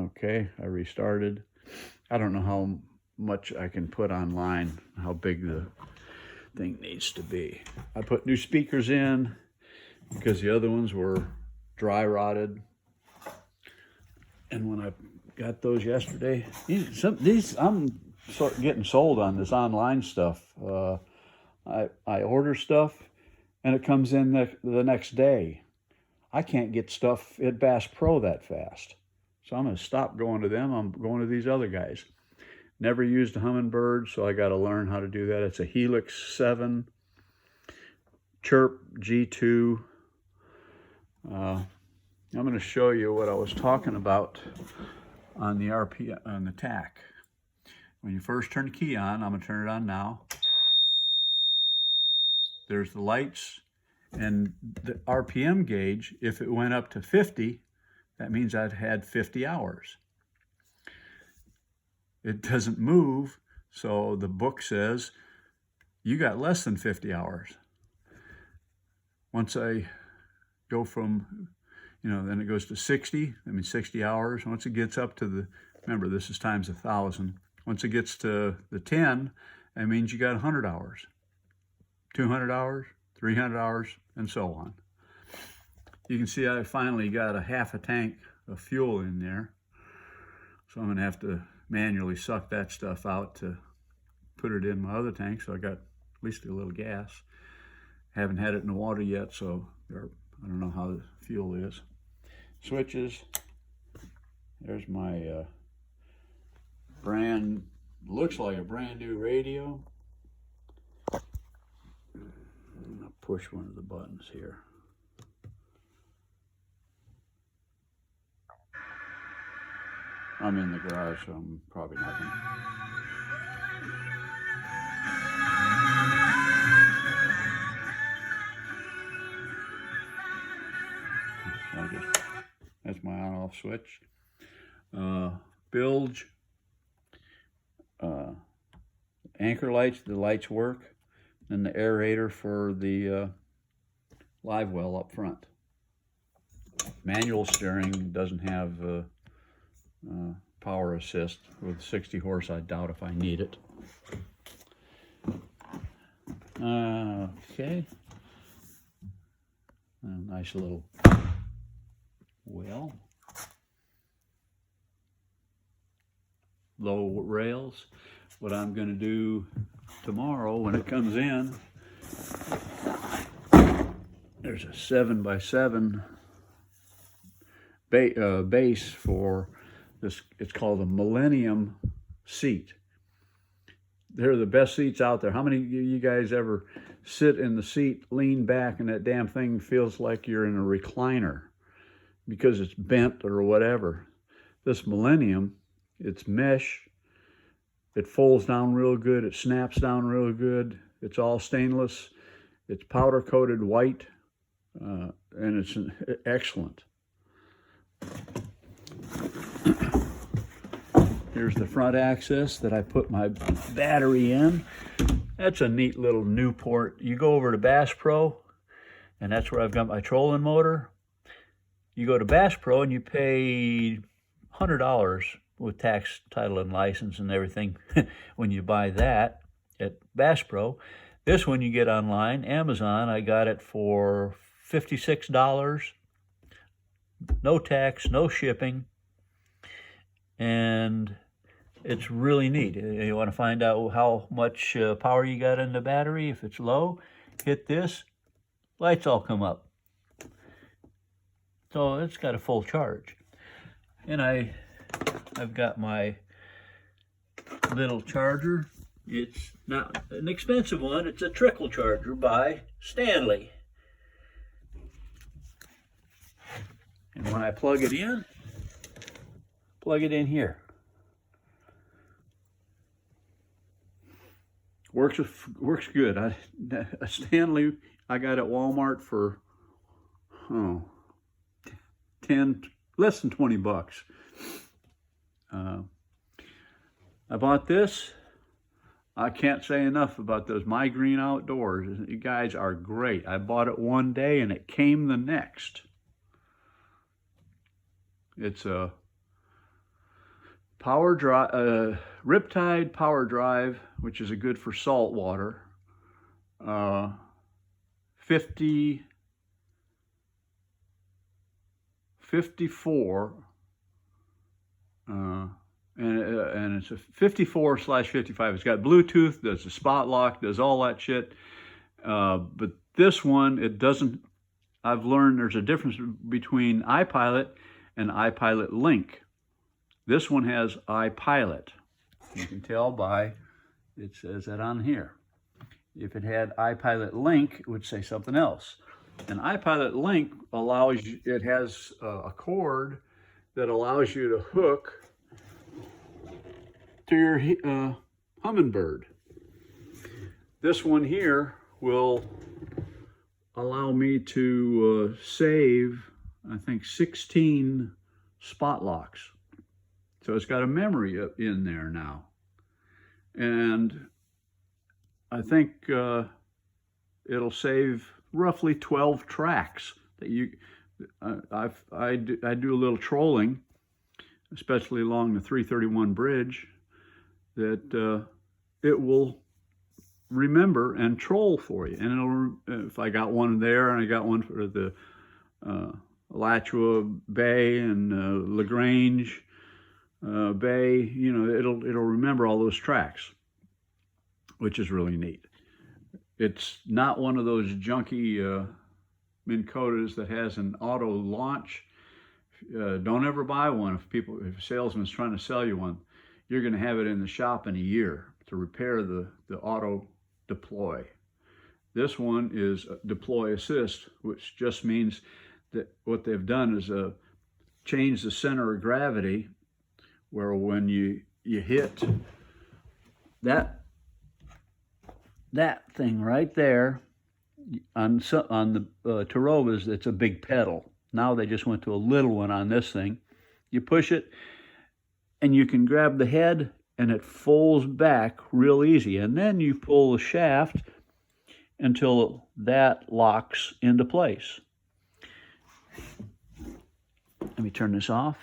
Okay, I restarted. I don't know how much I can put online, how big the thing needs to be. I put new speakers in because the other ones were dry rotted. And when I got those yesterday, these I'm sort of getting sold on this online stuff. I order stuff and it comes in the next day. I can't get stuff at Bass Pro that fast. So I'm going to stop going to them. I'm going to these other guys. Never used a Humminbird, so I got to learn how to do that. It's a Helix 7 Chirp G2. I'm going to show you what I was talking about on the on the tack. When you first turn the key on, I'm going to turn it on now. There's the lights and the RPM gauge. If it went up to 50, that means I'd had 50 hours. It doesn't move, so the book says you got less than 50 hours. Once I go from, then it goes to 60, that means 60 hours. Once it gets up to remember this is times 1,000. Once it gets to the 10, that means you got 100 hours, 200 hours, 300 hours, and so on. You can see I finally got a half a tank of fuel in there. So I'm gonna have to manually suck that stuff out to put it in my other tank, so I got at least a little gas. Haven't had it in the water yet, so I don't know how the fuel is. Switches. There's my looks like a brand new radio. I'm gonna push one of the buttons here. I'm in the garage, so I'm probably not going to. That's my on-off switch. Bilge. Anchor lights, the lights work. And the aerator for the live well up front. Manual steering doesn't have power assist. With 60 horse, I doubt if I need it. Okay. A nice little well. Low rails. What I'm going to do tomorrow when it comes in, there's a 7x7 base for this. It's called a Millennium seat. They're the best seats out there. How many of you guys ever sit in the seat, lean back, and that damn thing feels like you're in a recliner because it's bent or whatever? This Millennium, it's mesh. It folds down real good. It snaps down real good. It's all stainless. It's powder coated white, and it's excellent. Here's the front axis that I put my battery in. That's a neat little Newport. You go over to Bass Pro, and that's where I've got my trolling motor. You go to Bass Pro and you pay $100 with tax, title, and license and everything when you buy that at Bass Pro. This one you get online, Amazon. I got it for $56. No tax, no shipping. And it's really neat. You want to find out how much power you got in the battery. If it's low, hit this, lights all come up. So it's got a full charge. And I've got my little charger. It's not an expensive one. It's a trickle charger by Stanley. And when I plug it in here. Works good. Stanley, I got at Walmart for less than 20 bucks. I bought this. I can't say enough about those My Green Outdoors. You guys are great. I bought it one day and it came the next. It's a Riptide Power Drive, which is a good for salt water. 54, and it's a 54/55. It's got Bluetooth, does the spot lock, does all that shit. But this one, it doesn't. I've learned there's a difference between iPilot and iPilot Link. This one has iPilot. You can tell by, it says that on here. If it had iPilot Link, it would say something else. And iPilot Link allows you, it has a cord that allows you to hook to your Humminbird. This one here will allow me to save, I think, 16 spot locks. So it's got a memory in there now. And I think it'll save roughly 12 tracks that you, I do a little trolling, especially along the 331 bridge, that it will remember and troll for you. And it'll, if I got one there and I got one for the Alachua Bay and LaGrange Bay, you know, it'll remember all those tracks, which is really neat. It's not one of those junky Minn Kotas that has an auto launch. Don't ever buy one if a salesman's trying to sell you one. You're going to have it in the shop in a year to repair the auto deploy. This one is deploy assist, which just means that what they've done is change the center of gravity, where when you hit that thing right there on the Tarovas, it's a big pedal. Now they just went to a little one on this thing. You push it and you can grab the head and it folds back real easy. And then you pull the shaft until that locks into place. Let me turn this off.